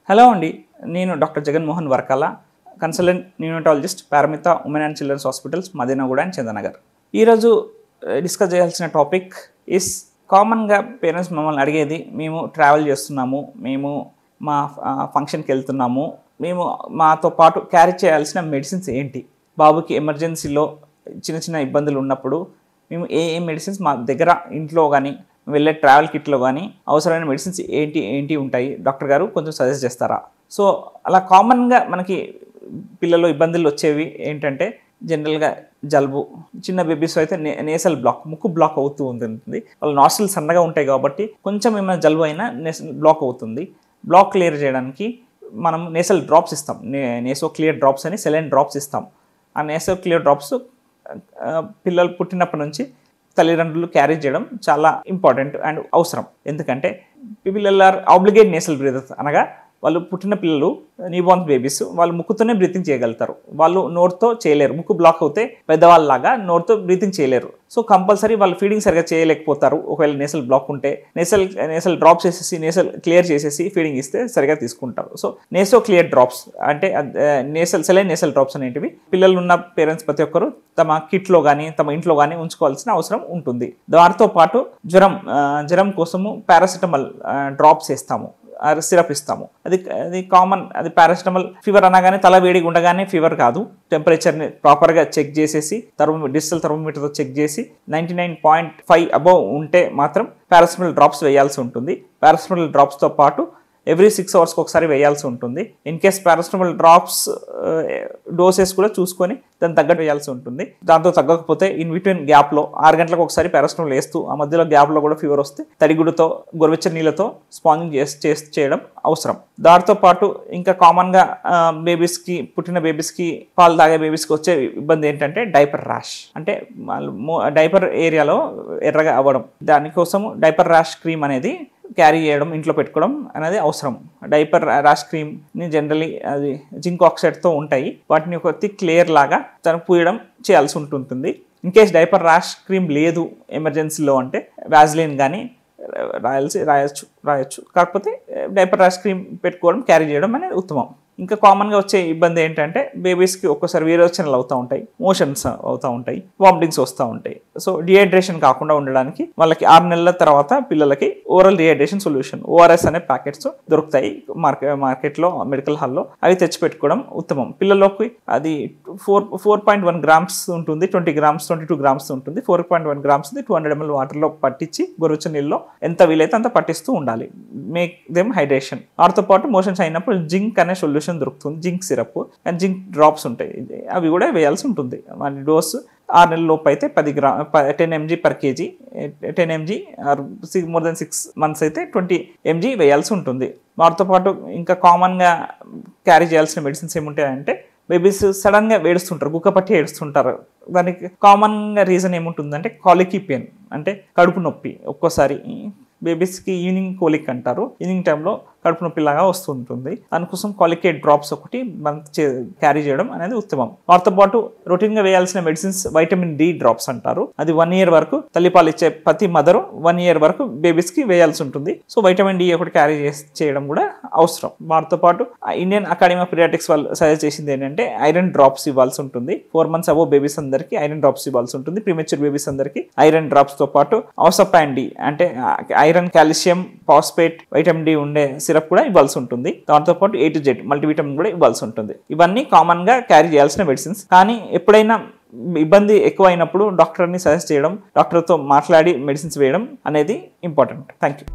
Hello అండి, నేను doctor Jaganmohan Varkala, consultant neonatologist, Paramitha women and children's hospitals, Madinaguda and Chandanagar. ఈరోజు డిస్కస్ చేయాల్సిన టాపిక్ ఇస్ కామన్గా పేరెంట్స్ మమ్మల్ని అడిగేది, మేము ట్రావెల్ చేస్తున్నాము, మేము మా ఫంక్షన్కి వెళ్తున్నాము, మేము మాతో పాటు క్యారీ చేయాల్సిన మెడిసిన్స్ ఏంటి, బాబుకి ఎమర్జెన్సీలో చిన్న చిన్న ఇబ్బందులు ఉన్నప్పుడు మేము ఏ మెడిసిన్స్ మా దగ్గర ఇంట్లో కానీ వెళ్ళే ట్రావెల్ కిట్లో కానీ అవసరమైన మెడిసిన్స్ ఏంటి ఉంటాయి డాక్టర్ గారు కొంచెం సజెస్ట్ చేస్తారా? సో అలా కామన్గా మనకి పిల్లలు ఇబ్బందులు వచ్చేవి ఏంటంటే జనరల్గా జలుబు, చిన్న బేబీస్ అయితే నేసల్ బ్లాక్, ముక్కు బ్లాక్ అవుతూ ఉంటుంది. వాళ్ళ నాస్ట్రిల్ సన్నగా ఉంటాయి కాబట్టి కొంచెం ఏమైనా జలుబు అయినా బ్లాక్ అవుతుంది. బ్లాక్ క్లియర్ చేయడానికి మనం నేసల్ డ్రాప్స్ ఇస్తాం, నేసో క్లియర్ డ్రాప్స్ అని సెలైన్ డ్రాప్స్ ఇస్తాం. ఆ నేసో క్లియర్ డ్రాప్స్ పిల్లలు పుట్టినప్పటి నుంచి తల్లిదండ్రులు క్యారీ చేయడం చాలా ఇంపార్టెంట్ అండ్ అవసరం. ఎందుకంటే పిల్లలు ఆర్ ఆబ్లిగేట్ నేసల్ బ్రీదర్స్, అనగా వాళ్ళు పుట్టిన పిల్లలు న్యూబార్న్ బేబీస్ వాళ్ళు ముక్కుతోనే బ్రీతింగ్ చేయగలుగుతారు. వాళ్ళు నోరుతో చేయలేరు, ముక్కు బ్లాక్ అవుతే పెద్దవాళ్ళలాగా నోరుతో బ్రీతింగ్ చేయలేరు. సో కంపల్సరీ వాళ్ళు ఫీడింగ్ సరిగా చేయలేకపోతారు. ఒకవేళ నేసల్ బ్లాక్ ఉంటే నేసల్ డ్రాప్స్ వేసేసి నేసల్ క్లియర్ చేసేసి ఫీడింగ్ ఇస్తే సరిగా తీసుకుంటారు. సో నేసో క్లియర్ డ్రాప్స్ అంటే సెలైన్ నేసల్ డ్రాప్స్ అనేటివి పిల్లలు ఉన్న పేరెంట్స్ ప్రతి ఒక్కరు తమ కిట్లో కానీ తమ ఇంట్లో కానీ ఉంచుకోవాల్సిన అవసరం ఉంటుంది. దాంతో పాటు జ్వరం కోసము పారాసిటమాల్ డ్రాప్స్ వేస్తాము, సిరప్ ఇస్తాము. అది కామన్. అది పారాసిటమాల్ ఫీవర్ అనగానే తల వేడిగా ఉండగానే ఫీవర్ కాదు. టెంపరేచర్ని ప్రాపర్గా చెక్ చేసేసి డిజిటల్ థర్మోమీటర్తో చెక్ చేసి 99.5 అబోవ్ ఉంటే మాత్రం పారాసిటమాల్ డ్రాప్స్ వేయాల్సి ఉంటుంది. పారాసిటమాల్ డ్రాప్స్తో పాటు ఎవ్రీ 6 అవర్స్కి ఒకసారి వేయాల్సి ఉంటుంది. In case paracetamol drops doses కూడా చూసుకొని దాన్ని తగ్గట్టు వేయాల్సి ఉంటుంది. దాంతో తగ్గకపోతే ఇన్ బిట్వీన్ గ్యాప్లో 6 గంటలకు ఒకసారి పారాసిటమాల్ వేస్తూ ఆ మధ్యలో గ్యాప్లో కూడా ఫీవర్ వస్తే తడిగుడ్డుతో గోరువెచ్చని నీళ్ళతో స్పాంజింగ్ చేయడం అవసరం. దాంతో పాటు ఇంకా కామన్గా పుట్టిన బేబీస్కి పాలు తాగే బేబీస్కి వచ్చే ఇబ్బంది ఏంటంటే డైపర్ ర్యాష్, అంటే డైపర్ ఏరియాలో ఎర్రగా అవ్వడం. దానికోసము డైపర్ ర్యాష్ క్రీమ్ అనేది క్యారీ చేయడం, ఇంట్లో పెట్టుకోవడం అనేది అవసరం. డైపర్ ర్యాష్ క్రీమ్ని జనరలీ అది జింక్ ఆక్సైడ్తో ఉంటాయి. వాటిని ఒక థిక్ లేయర్ లాగా పూయడం చేయాల్సి ఉంటుంది. In case diaper rash cream లేదు ఎమర్జెన్సీలో అంటే వ్యాజ్లిన్ కానీ రాయొచ్చు. కాకపోతే డైపర్ ర్యాష్ క్రీమ్ పెట్టుకోవడం, క్యారీ చేయడం అనేది ఉత్తమం. ఇంకా కామన్గా వచ్చే ఇబ్బంది ఏంటంటే బేబీస్కి ఒక్కోసారి విరోచనలు అవుతూ ఉంటాయి, మోషన్స్ అవుతూ ఉంటాయి, వామిటింగ్స్ వస్తూ ఉంటాయి. సో డిహైడ్రేషన్ కాకుండా ఉండడానికి వాళ్ళకి 6 నెలల తర్వాత పిల్లలకి ఓరల్ డిహైడ్రేషన్ సొల్యూషన్ ORS అనే ప్యాకెట్స్ దొరుకుతాయి మార్కెట్లో, మెడికల్ హాల్లో. అవి తెచ్చిపెట్టుకోవడం ఉత్తమం. పిల్లలకి అది 4.1 గ్రామ్స్ ఉంటుంది, 20 గ్రామ్స్ 22 గ్రామ్స్ ఉంటుంది. 4.1 గ్రామ్స్ 200 ml వాటర్లో పట్టించి గోరువెచ్చని నీళ్ళలో ఎంత వీలైతే అంత పట్టిస్తూ ఉండాలి. Make them hydration. వాటితో పాటు మోషన్స్ అయినప్పుడు జింక్ అనే సొల్యూషన్ దొరుకుతుంది, zinc syrup and zinc drops ఉంటాయి. అవి కూడా వేయాల్సి ఉంటుంది. వాటి డోస్ 6 నెలల లోపు అయితే 10 mg per kg, 10 mg or more than 6 months అయితే 20 mg వేయాల్సి ఉంటుంది. వాటితో పాటు ఇంకా కామన్గా క్యారీ చేయాల్సిన మెడిసిన్స్ ఏముంటాయంటే బేబీస్ సడన్గా ఏడుస్తుంటారు, గుక్క పట్టి ఏడుస్తుంటారు. దానికి కామన్గా రీజన్ ఏముంటుందంటే కాలికీ పెయిన్, అంటే కడుపు నొప్పి. ఒక్కోసారి బేబీస్కి ఈవినింగ్ కోలిక్ అంటారు, ఈవినింగ్ టైంలో కడుపు నొప్పిలాగా వస్తుంటుంది. దానికోసం కాలికేట్ డ్రాప్స్ ఒకటి మనం క్యారీ చేయడం అనేది ఉత్తమం. వాటితో పాటు రొటీన్గా వేయాల్సిన మెడిసిన్స్ వైటమిన్ D డ్రాప్స్ అంటారు. అది 1 year వరకు తల్లిపాలు ఇచ్చే ప్రతి మదరు 1 year వరకు బేబీస్కి వేయాల్సి ఉంటుంది. సో వైటమిన్ D ఒకటి క్యారీ చేయడం కూడా అవసరం. వాటితో పాటు ఇండియన్ అకాడమీ ఆఫ్ పీడియాట్రిక్స్ వాళ్ళు సజెస్ట్ చేసింది ఏంటంటే ఐరన్ డ్రాప్స్ ఇవ్వాల్సి ఉంటుంది. 4 months అబోవ్ బేబీస్ అందరికీ ఐరన్ డ్రాప్స్ ఇవ్వాల్సి ఉంటుంది. ప్రీమెచ్యూర్ బేబీస్ అందరికీ ఐరన్ డ్రాప్స్తో పాటు అవసపాన్ D అంటే iron, calcium, phosphate, vitamin D ఉండే సిరప్ కూడా ఇవ్వాల్సి ఉంటుంది. దాంతో పాటు A to Z మల్టీవిటమిన్ కూడా ఇవ్వాల్సి ఉంటుంది. ఇవన్నీ కామన్ గా క్యారీ చేయాల్సిన మెడిసిన్స్. కానీ ఎప్పుడైనా ఇబ్బంది ఎక్కువ అయినప్పుడు డాక్టర్ని సజెస్ట్ చేయడం, డాక్టర్తో మాట్లాడి మెడిసిన్స్ వేయడం అనేది ఇంపార్టెంట్. Thank you.